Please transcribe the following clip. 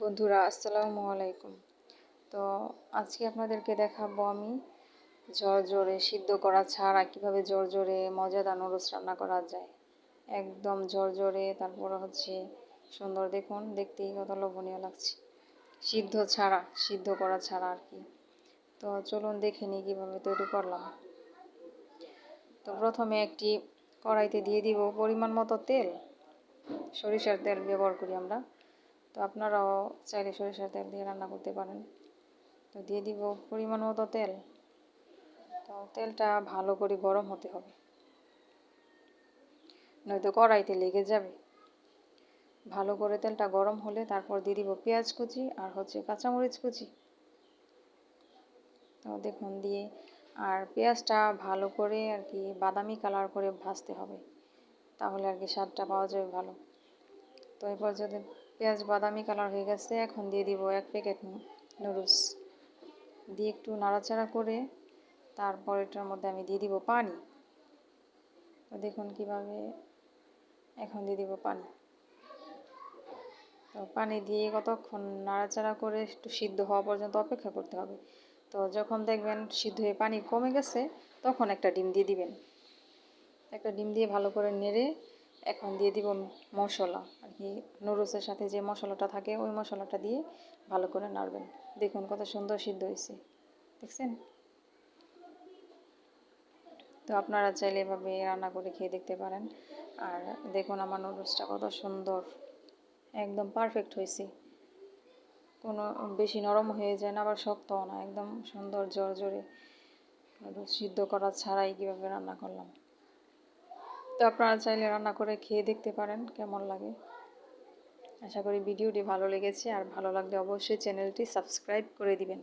বন্ধুরা আসসালামু আলাইকুম। তো আজকে আপনাদেরকে দেখাবো আমি ঝরঝরে সিদ্ধ করা ছাড়া কীভাবে ঝরঝরে মজাদার নুডলস রান্না করা যায়। একদম ঝরঝরে, তারপরে হচ্ছে সুন্দর, দেখুন দেখতেই কত লোভনীয় লাগছে। সিদ্ধ করা ছাড়া আর কি। তো চলুন দেখে নিই কীভাবে তৈরি করলাম। তো প্রথমে একটি কড়াইতে দিয়ে দিব পরিমাণ মতো তেল। সরিষার তেল ব্যবহার করি আমরা, তো আপনারাও চাইলে সরিষার তেল দিয়ে রান্না করতে পারেন। তো দিয়ে দিব পরিমাণ মতো তেল। তো তেলটা ভালো করে গরম হতে হবে, নয়তো কড়াইতে লেগে যাবে। ভালো করে তেলটা গরম হলে তারপর দিয়ে দিব পেঁয়াজ কুচি আর হচ্ছে কাঁচামরিচ কুচি। তো দেখুন দিয়ে, আর পেঁয়াজটা ভালো করে আর কি বাদামি কালার করে ভাজতে হবে, তাহলে আর কি স্বাদটা পাওয়া যাবে ভালো। তো এরপর যদি পেঁয়াজ বাদামি কালার হয়ে গেছে, এখন দিয়ে দিব 1 প্যাকেট নুডলস। দিয়ে একটু নাড়াচাড়া করে তারপর এটার মধ্যে আমি দিয়ে দিব পানি। তো দেখুন কিভাবে, এখন দিয়ে দিব পানি। তো পানি দিয়ে কতক্ষণ নাড়াচাড়া করে একটু সিদ্ধ হওয়া পর্যন্ত অপেক্ষা করতে হবে। তো যখন দেখবেন সিদ্ধ হয়ে পানি কমে গেছে, তখন একটা ডিম দিয়ে দিবেন। একটা ডিম দিয়ে ভালো করে নেড়ে এখন দিয়ে দিব মশলা আর কি, নুডলসের সাথে যে মশলাটা থাকে ওই মশলাটা দিয়ে ভালো করে নাড়বেন। দেখুন কত সুন্দর সিদ্ধ হয়েছে, দেখছেন? তো আপনারা চাইলে এভাবে রান্না করে খেয়ে দেখতে পারেন। আর দেখুন আমার নুডলসটা কত সুন্দর, একদম পারফেক্ট হয়েছে। কোনো বেশি নরম হয়ে যায় না, আবার শক্তও না, একদম সুন্দর ঝরঝরে নুডলস। সিদ্ধ করা ছাড়াই কীভাবে রান্না করলাম। তো আপনারা চাইলে রান্না করে খেয়ে দেখতে পারেন কেমন লাগে। আশা করি ভিডিওটি ভালো লেগেছে, আর ভালো লাগলে অবশ্যই চ্যানেলটি সাবস্ক্রাইব করে দিবেন।